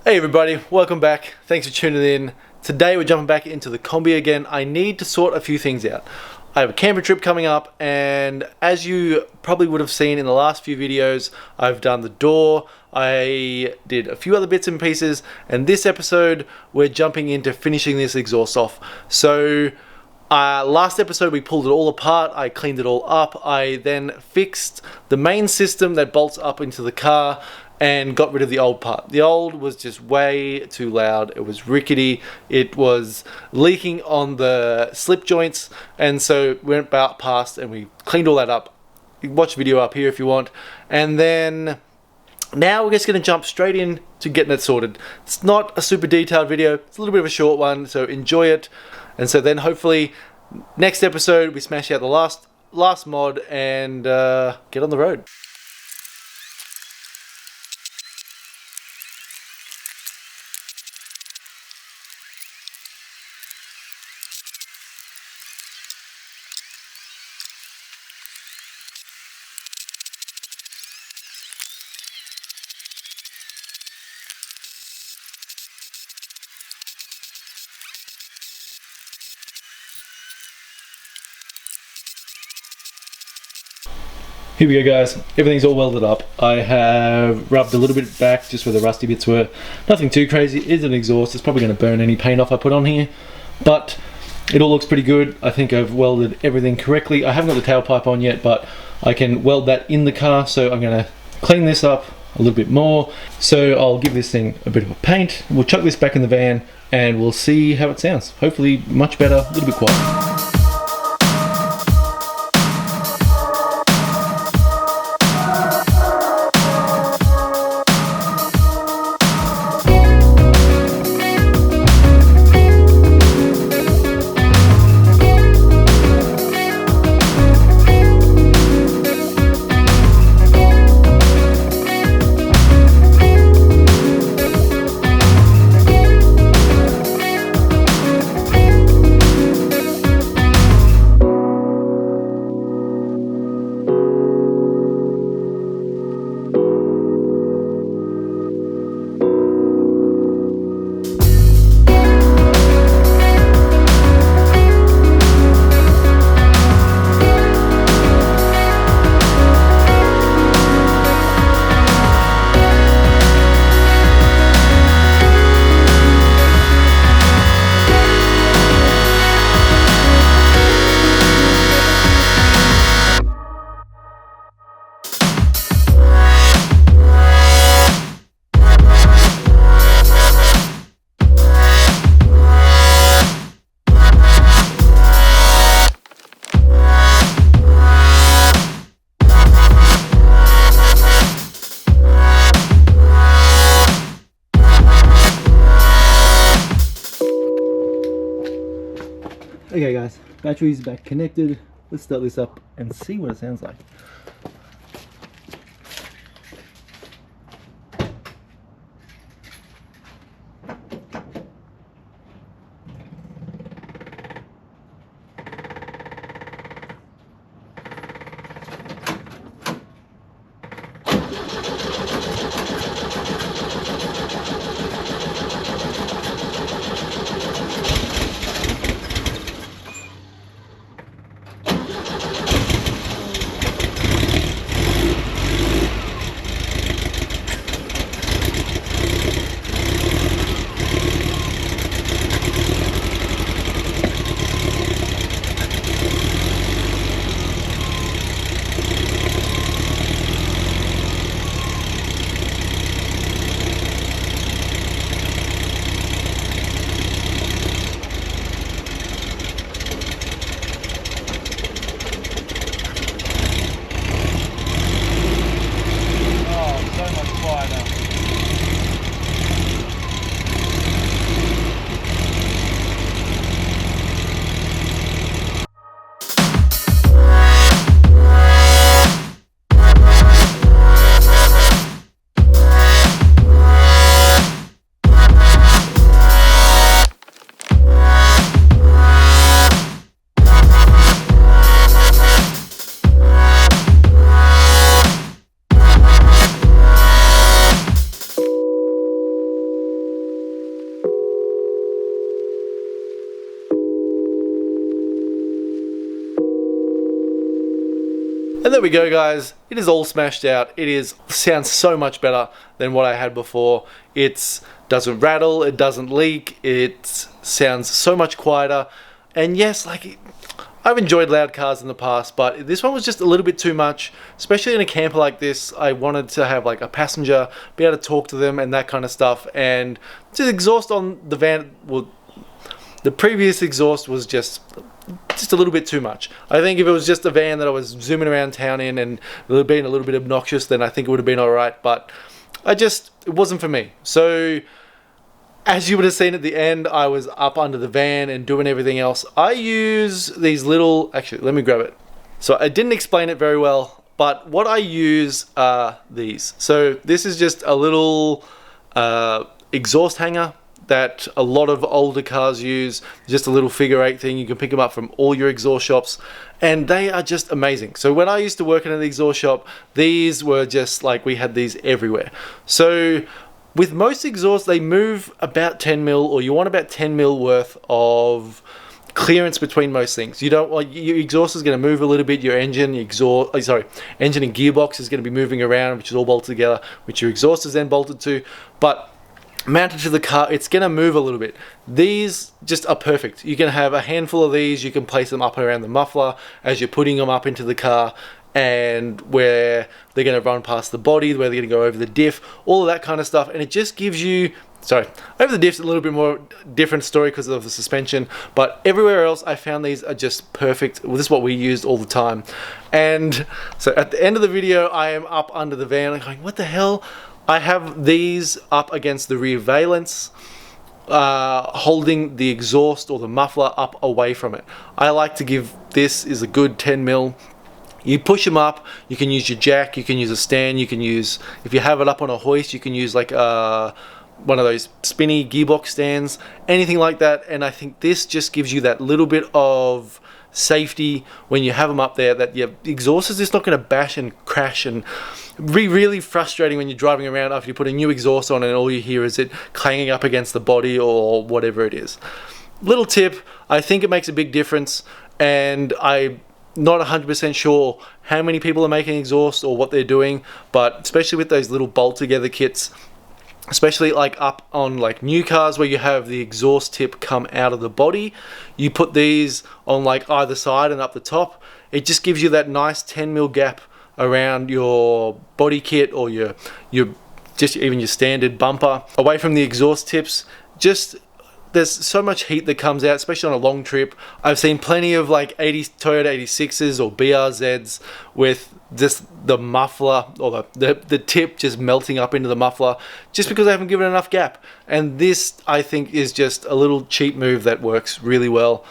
Hey everybody, welcome back. Thanks for tuning in. Today we're jumping back into the kombi again. I need to sort a few things out. I have a camper trip coming up, and as you probably would have seen in the last few videos, I've done the door, I did a few other bits and pieces, and this episode we're jumping into finishing this exhaust off. So last episode we pulled it all apart, I cleaned it all up, I then fixed the main system that bolts up into the car and got rid of the old part. The old was just way too loud, it was rickety, it was leaking on the slip joints, and so we went about past and we cleaned all that up. You can watch the video up here if you want. And then now we're just going to jump straight in to getting it sorted. It's not a super detailed video, it's a little bit of a short one, so enjoy it. And so then hopefully next episode we smash out the last mod and get on the road. Here we go guys, everything's all welded up. I have rubbed a little bit back just where the rusty bits were. Nothing too crazy, it is an exhaust, it's probably going to burn any paint off I put on here. But it all looks pretty good. I think I've welded everything correctly. I haven't got the tailpipe on yet, but I can weld that in the car, so I'm going to clean this up a little bit more. So I'll give this thing a bit of a paint, we'll chuck this back in the van and we'll see how it sounds. Hopefully much better, a little bit quieter. Okay guys, battery's back connected. Let's start this up and see what it sounds like. And there we go, guys. It is all smashed out. Sounds so much better than what I had before. It doesn't rattle, it doesn't leak, it sounds so much quieter. And yes, like, I've enjoyed loud cars in the past, but this one was just a little bit too much, especially in a camper like this. I wanted to have like a passenger, be able to talk to them and that kind of stuff. And the exhaust on the van, well, the previous exhaust was just a little bit too much. I think if it was just a van that I was zooming around town in and being a little bit obnoxious, then I think it would have been alright, but it wasn't for me. So, as you would have seen at the end, I was up under the van and doing everything else. I use these little, actually, let me grab it. So I didn't explain it very well, but what I use are these. So this is just a little exhaust hanger that a lot of older cars use. Just a little figure 8 thing. You can pick them up from all your exhaust shops, and they are just amazing. So when I used to work in an exhaust shop, these were just like, we had these everywhere. So with most exhausts, they move about 10 mil, or you want about 10 mil worth of clearance between most things. You don't want, your exhaust is going to move a little bit. Your engine, engine and gearbox is going to be moving around, which is all bolted together, which your exhaust is then bolted to. But mounted to the car, it's going to move a little bit. These just are perfect. You can have a handful of these. You can place them up around the muffler as you're putting them up into the car, and where they're going to run past the body, where they're going to go over the diff, all of that kind of stuff. And it just gives you, over the diff's a little bit more different story because of the suspension, but everywhere else I found these are just perfect. Well, this is what we used all the time. And so at the end of the video, I am up under the van, I'm going, what the hell? I have these up against the rear valence, holding the exhaust or the muffler up away from it. I like to give, this is a good 10 mil. You push them up, you can use your jack, you can use a stand, you can use, if you have it up on a hoist, you can use like one of those spinny gearbox stands, anything like that. And I think this just gives you that little bit of safety when you have them up there, that your exhaust is just not going to bash and crash and be really frustrating when you're driving around after you put a new exhaust on and all you hear is it clanging up against the body or whatever it is. Little tip, I think it makes a big difference, and I'm not 100% sure how many people are making exhaust or what they're doing, but especially with those little bolt together kits, especially like up on like new cars where you have the exhaust tip come out of the body, you put these on like either side and up the top. It just gives you that nice 10 mil gap around your body kit or your just even your standard bumper away from the exhaust tips. Just, there's so much heat that comes out, especially on a long trip. I've seen plenty of like Toyota 86s or BRZs with just the muffler or the tip just melting up into the muffler just because I haven't given enough gap. And this, I think, is just a little cheap move that works really well.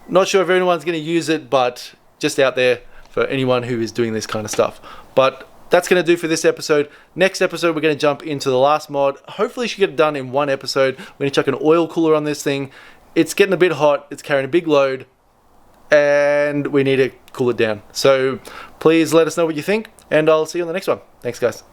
Not sure if anyone's going to use it, but just out there for anyone who is doing this kind of stuff. But that's going to do for this episode. Next episode, we're going to jump into the last mod. Hopefully, you should get it done in one episode. We're going to chuck an oil cooler on this thing. It's getting a bit hot. It's carrying a big load, and we need to cool it down. So please let us know what you think, and I'll see you on the next one. Thanks, guys.